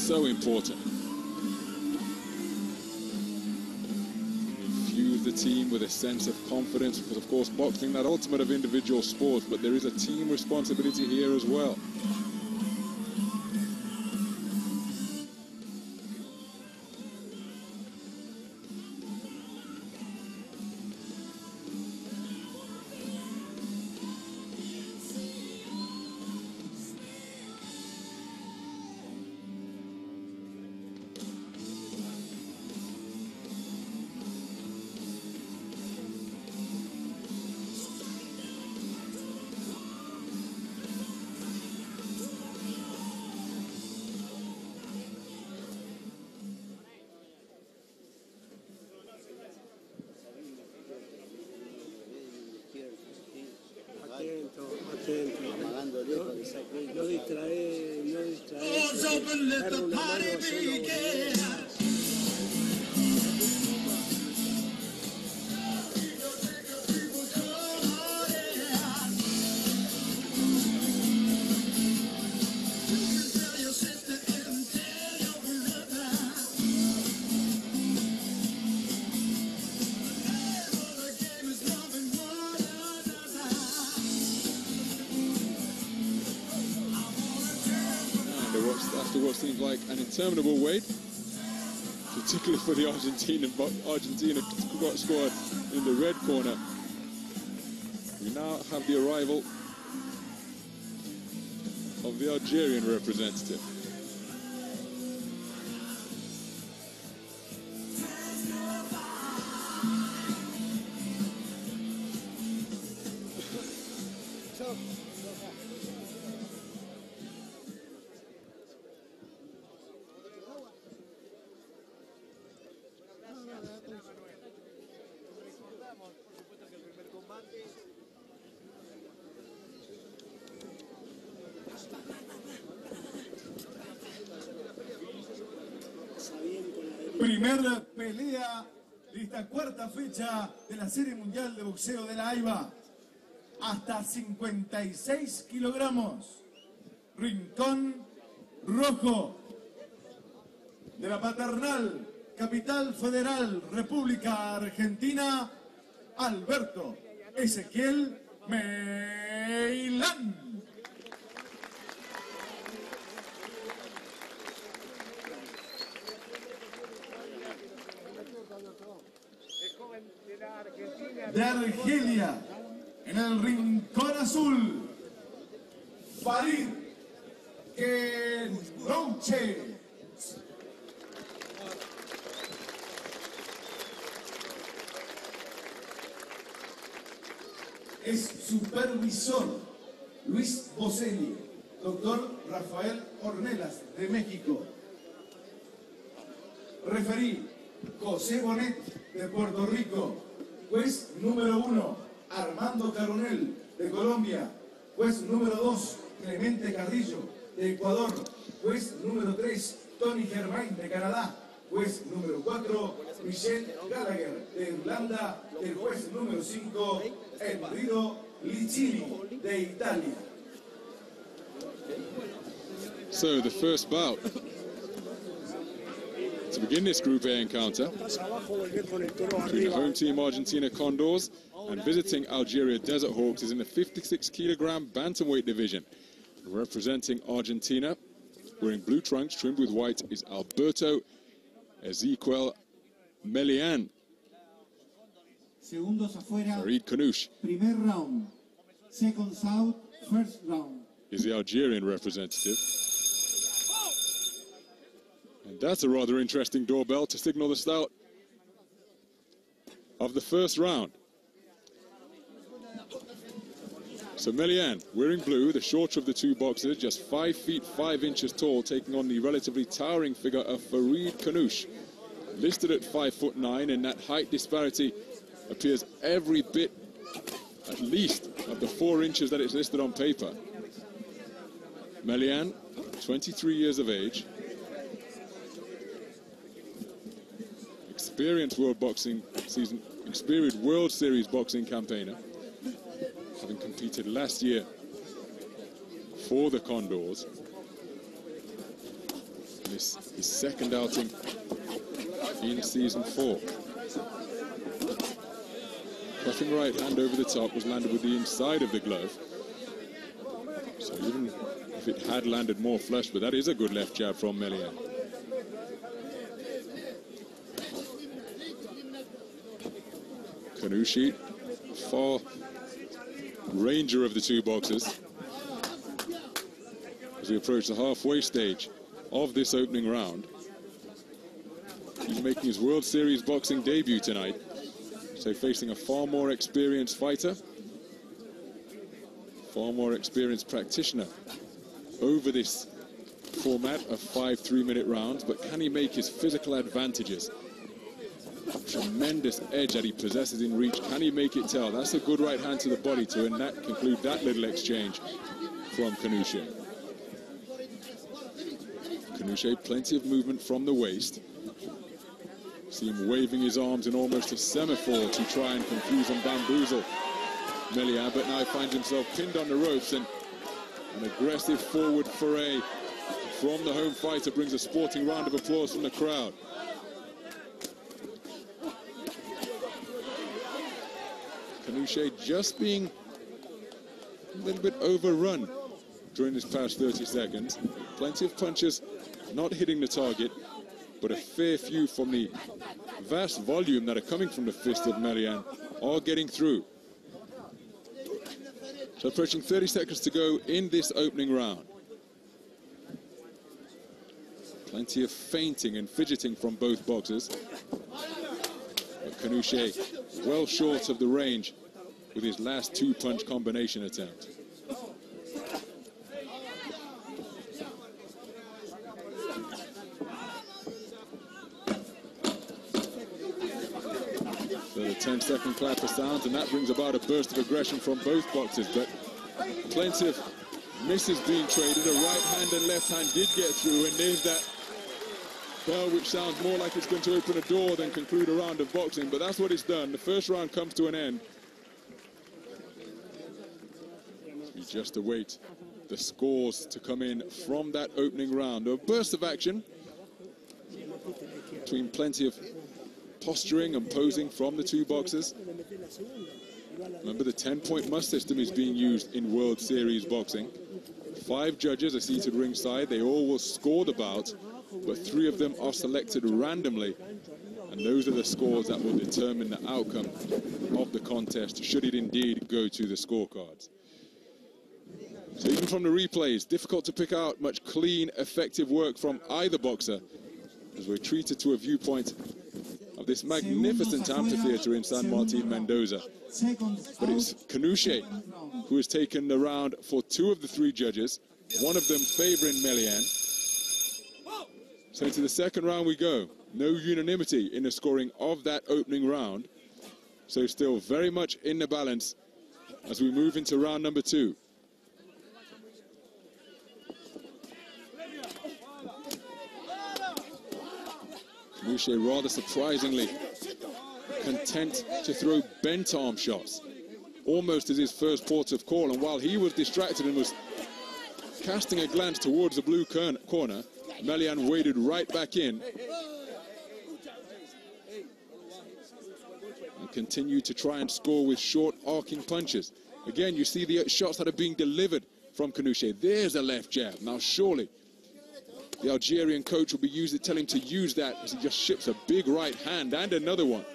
so important. Infuse the team with a sense of confidence, because of course boxing, that ultimate of individual sports, but there is a team responsibility here as well. No distrae, no distrae. After what seems like an interminable wait, particularly for the Argentina squad in the red corner. We now have the arrival of the Algerian representative. Primera pelea de esta cuarta fecha de la Serie Mundial de Boxeo de la AIBA. Hasta 56 kilogramos. Rincón rojo. De la paternal Capital Federal, República Argentina, Alberto Ezequiel MELIAN. De Argelia, en el rincón azul, Farid KENNOUCHE. Es supervisor Luis Boselli, doctor Rafael Ornelas de México. Referí José Bonet de Puerto Rico. Juez número 1, Armando Caronel de Colombia. Juez número 2, Clemente Carrillo de Ecuador. Juez número 3, Tony Germain de Canadá. Juez número 4, Michel Gallagher de Irlanda. El juez número 5, Enrico Licini de Italia. So the first bout to begin this Group A encounter between the home team Argentina Condors and visiting Algeria Desert Hawks is in the 56 kilogram bantamweight division. Representing Argentina, wearing blue trunks trimmed with white, is Alberto Ezequiel MELIAN. Segundos afuera. Farid KENNOUCHE. Primer round. Seconds out. First round. Is the Algerian representative. And that's a rather interesting doorbell to signal the start of the first round. So MELIAN, wearing blue, the shorter of the two boxers, just 5 feet 5 inches tall, taking on the relatively towering figure of Farid KENNOUCHE. Listed at 5'9", and that height disparity appears every bit, at least, of the 4 inches that it's listed on paper. MELIAN, 23 years of age, experienced World Series boxing campaigner, having competed last year for the Condors. And This is his second outing in season 4. Crushing right hand over the top was landed with the inside of the glove. So even if it had landed more flush, but that is a good left jab from MELIAN. KENNOUCHE, far ranger of the two boxers. As we approach the halfway stage of this opening round, he's making his World Series boxing debut tonight. So facing a far more experienced fighter, far more experienced practitioner over this format of 5 3-minute rounds. But can he make his physical advantages, tremendous edge that he possesses in reach, can he make it tell? That's a good right hand to the body to conclude that little exchange from KENNOUCHE. KENNOUCHE, plenty of movement from the waist. See him waving his arms in almost a semaphore to try and confuse and bamboozle MELIAN, but now he finds himself pinned on the ropes, and an aggressive forward foray from the home fighter brings a sporting round of applause from the crowd. KENNOUCHE just being a little bit overrun during this past 30 seconds. Plenty of punches not hitting the target, but a fair few from the vast volume that are coming from the fist of MELIAN are getting through. So approaching 30 seconds to go in this opening round. Plenty of feinting and fidgeting from both boxers. But KENNOUCHE well short of the range with his last 2-punch combination attempt. So the 10-second clapper sounds, and that brings about a burst of aggression from both boxers, but plenty of misses being traded. A right hand and left hand did get through, and there's that bell which sounds more like it's going to open a door than conclude a round of boxing, but that's what it's done. The first round comes to an end. We just await the scores to come in from that opening round. A burst of action between plenty of posturing and posing from the two boxers. Remember, the 10-point must system is being used in World Series boxing. 5 judges are seated ringside. They all will score the bout, but 3 of them are selected randomly, and those are the scores that will determine the outcome of the contest, should it indeed go to the scorecards. So even from the replays, difficult to pick out much clean, effective work from either boxer, as we're treated to a viewpoint of this magnificent amphitheater in San Martin, Mendoza. But it's KENNOUCHE who has taken the round for 2 of the 3 judges, one of them favoring MELIAN. So into the second round we go. No unanimity in the scoring of that opening round. So still very much in the balance as we move into round number 2. KENNOUCHE rather surprisingly content to throw bent arm shots, almost as his first port of call. And while he was distracted and was casting a glance towards the blue corner, MELIAN waded right back in and continued to try and score with short arcing punches. Again, you see the shots that are being delivered from KENNOUCHE. There's a left jab. Now surely the Algerian coach will be telling him to use that, as he just ships a big right hand and another one.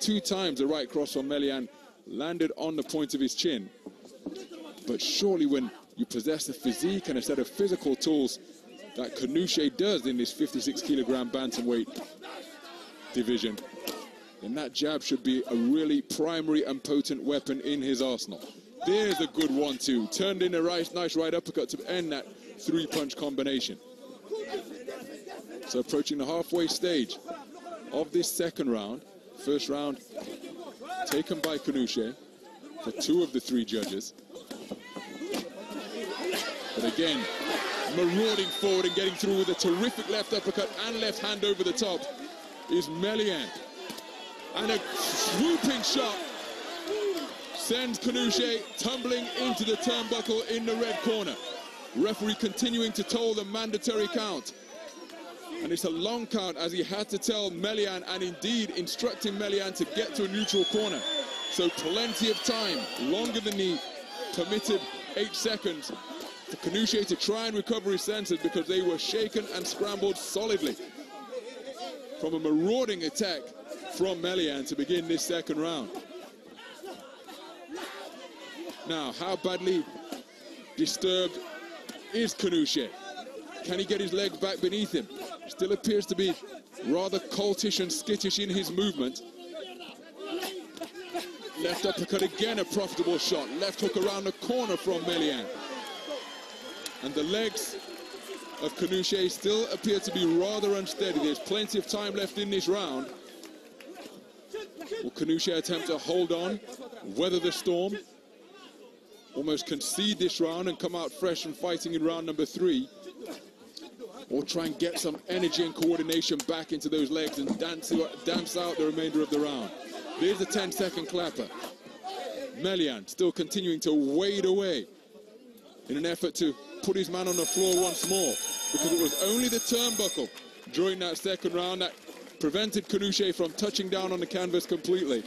2 times the right cross from MELIAN landed on the point of his chin. But surely when you possess a physique and a set of physical tools that KENNOUCHE does in this 56-kilogram bantamweight division, then that jab should be a really primary and potent weapon in his arsenal. There's a good 1-2. Turned in a nice right uppercut to end that 3-punch combination. So approaching the halfway stage of this second round. First round taken by KENNOUCHE for 2 of the 3 judges. But again, marauding forward and getting through with a terrific left uppercut and left hand over the top is MELIAN. And a swooping shot sends KENNOUCHE tumbling into the turnbuckle in the red corner. Referee continuing to toll the mandatory count. And it's a long count, as he had to tell MELIAN, and indeed instructing MELIAN to get to a neutral corner. So plenty of time, longer than the permitted 8 seconds, for KENNOUCHE to try and recover his senses, because they were shaken and scrambled solidly from a marauding attack from MELIAN to begin this second round. Now, how badly disturbed is KENNOUCHE? Can he get his legs back beneath him? Still appears to be rather coltish and skittish in his movement. Left uppercut again, a profitable shot. Left hook around the corner from MELIAN. And the legs of KENNOUCHE still appear to be rather unsteady. There's plenty of time left in this round. Will KENNOUCHE attempt to hold on, weather the storm, almost concede this round and come out fresh and fighting in round number 3? Or try and get some energy and coordination back into those legs and dance out the remainder of the round? There's the 10-second clapper. MELIAN still continuing to wade away in an effort to put his man on the floor once more, because it was only the turnbuckle during that second round that prevented KENNOUCHE from touching down on the canvas completely.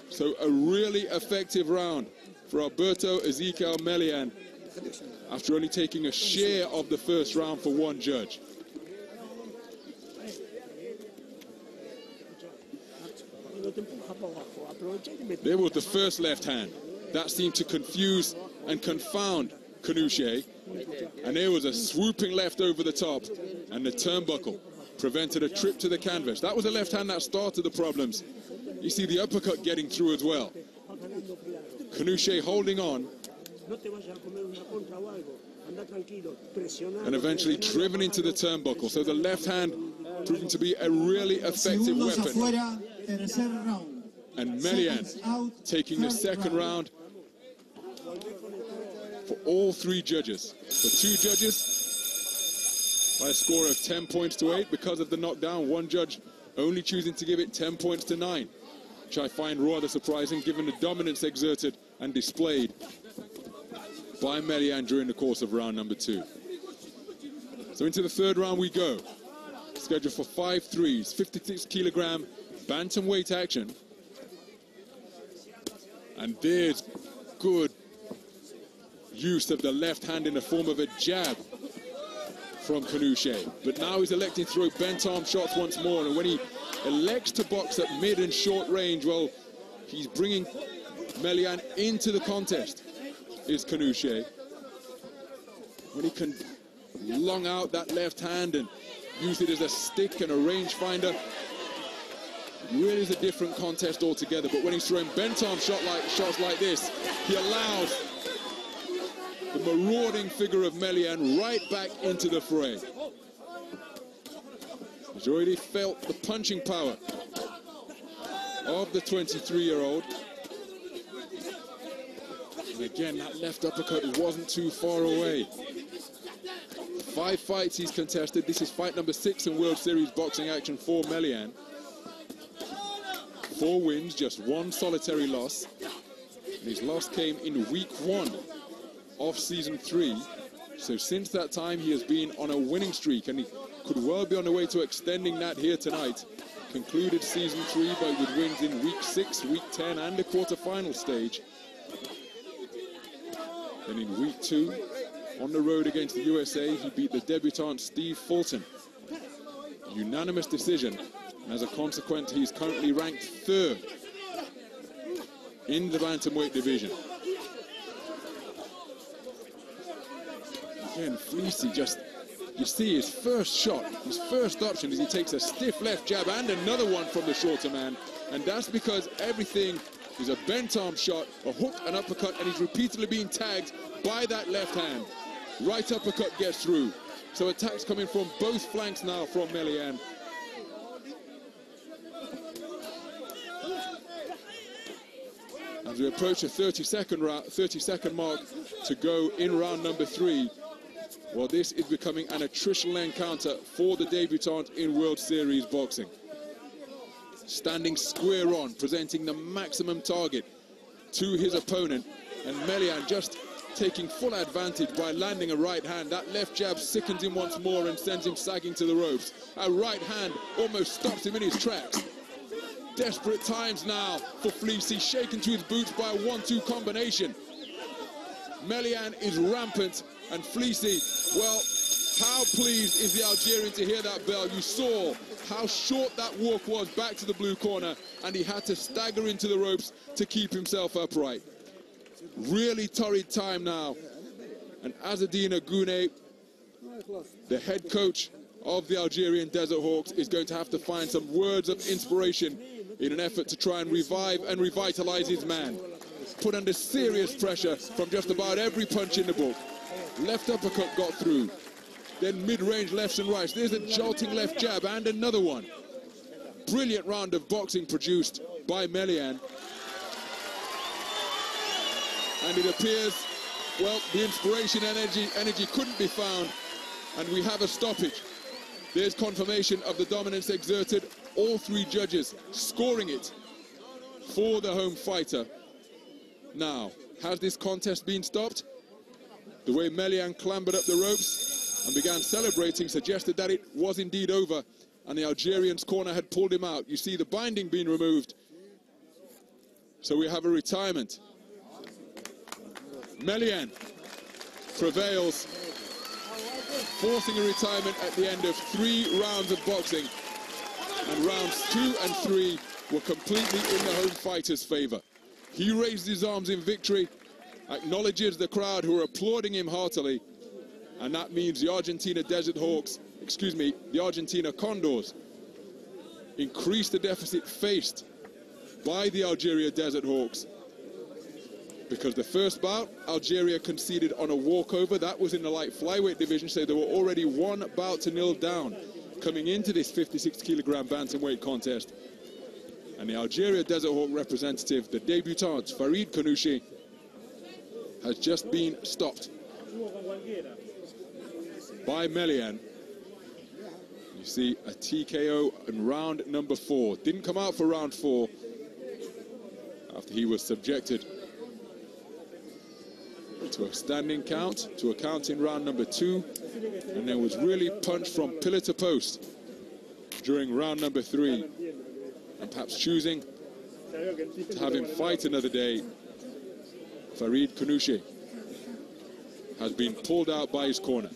So a really effective round for Alberto Ezequiel MELIAN, after only taking a share of the first round for one judge. There was the first left hand. That seemed to confuse and confound KENNOUCHE. And there was a swooping left over the top, and the turnbuckle prevented a trip to the canvas. That was a left hand that started the problems. You see the uppercut getting through as well. KENNOUCHE holding on, and eventually driven into the turnbuckle. So the left hand proving to be a really effective weapon. And MELIAN taking the second round for all 3 judges. For 2 judges by a score of 10 points to 8 because of the knockdown. 1 judge only choosing to give it 10 points to 9, which I find rather surprising given the dominance exerted and displayed by MELIAN during the course of round number 2. So into the third round we go. Scheduled for 5 threes, 56-kilogram bantamweight action. And there's good use of the left hand in the form of a jab from KENNOUCHE. But now he's electing to throw bent arm shots once more. And when he elects to box at mid and short range, well, he's bringing MELIAN into the contest, is KENNOUCHE. When he can long out that left hand and use it as a stick and a rangefinder, really is a different contest altogether. But when he's throwing bent arm shots like this, he allows the marauding figure of MELIAN right back into the fray. He's already felt the punching power of the 23-year-old. And again, that left uppercut wasn't too far away. 5 fights he's contested. This is fight number 6 in World Series boxing action for MELIAN. 4 wins, just 1 solitary loss. And his loss came in week 1 of season 3. So since that time, he has been on a winning streak, and he could well be on the way to extending that here tonight. Concluded season 3 with wins in week 6, week 10, and the quarterfinal stage. Then in week 2, on the road against the USA, he beat the debutant Steve Fulton. Unanimous decision. And as a consequence, he's currently ranked 3rd in the bantamweight division. Again, Fleecy just, you see his first shot, his first option is he takes a stiff left jab and another one from the shorter man. And that's because everything is a bent arm shot, a hook, an uppercut, and he's repeatedly being tagged by that left hand. Right uppercut gets through. So attacks coming from both flanks now from MELIAN. As we approach a 30-second mark to go in round number 3, well, this is becoming an attritional encounter for the debutant in World Series boxing. Standing square on, presenting the maximum target to his opponent, and MELIAN just taking full advantage by landing a right hand. That left jab sickens him once more and sends him sagging to the ropes. A right hand almost stops him in his tracks. Desperate times now for Fleecy, shaken to his boots by a 1-2 combination. MELIAN is rampant, and Fleecy, well, how pleased is the Algerian to hear that bell. You saw how short that walk was back to the blue corner, and he had to stagger into the ropes to keep himself upright. Really torrid time now, and Azzedine Gouné, the head coach of the Algerian Desert Hawks, is going to have to find some words of inspiration in an effort to try and revive and revitalize his man. Put under serious pressure from just about every punch in the book. Left uppercut got through, then mid-range lefts and rights. There's a jolting left jab and another one. Brilliant round of boxing produced by MELIAN. And it appears, well, the inspiration energy couldn't be found, and we have a stoppage. There's confirmation of the dominance exerted. All three judges scoring it for the home fighter. Now, has this contest been stopped? The way MELIAN clambered up the ropes and began celebrating suggested that it was indeed over, and the Algerian's corner had pulled him out. You see the binding being removed. So we have a retirement. MELIAN prevails, forcing a retirement at the end of 3 rounds of boxing, and rounds 2 and 3 were completely in the home fighter's favor. He raised his arms in victory, acknowledges the crowd who are applauding him heartily, and that means the Argentina Desert Hawks, the Argentina Condors, increase the deficit faced by the Algeria Desert Hawks. Because the first bout, Algeria conceded on a walkover. That was in the light flyweight division, so they were already 1 bout to 0 down coming into this 56 kilogram bantamweight contest. And the Algeria Desert Hawk representative, the debutant, Farid KENNOUCHE, has just been stopped by MELIAN. You see a TKO in round number 4. Didn't come out for round 4 after he was subjected to a standing count, to a count in round number 2, and then was really punched from pillar to post during round number 3, and perhaps choosing to have him fight another day. Farid KENNOUCHE has been pulled out by his corner.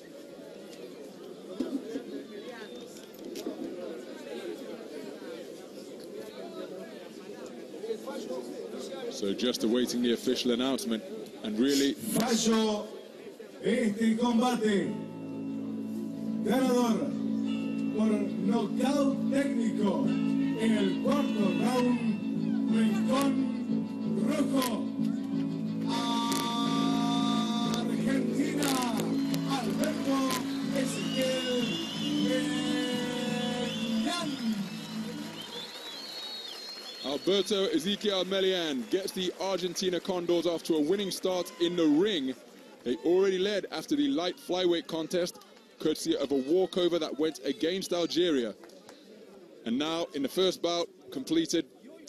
So just awaiting the official announcement, and really... Fallo este combate. Ganador por nocaut técnico en el 4º round, rincón rojo, Argentina, Alberto MELIAN. Alberto MELIAN gets the Argentina Condors off to a winning start in the ring. They already led after the light flyweight contest, courtesy of a walkover that went against Algeria. And now, in the first bout completed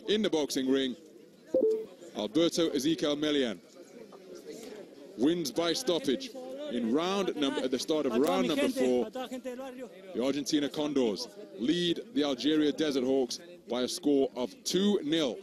in the boxing ring, Alberto MELIAN wins by stoppage in at the start of round number 4. The Argentina Condors lead the Algeria Desert Hawks by a score of 2-0.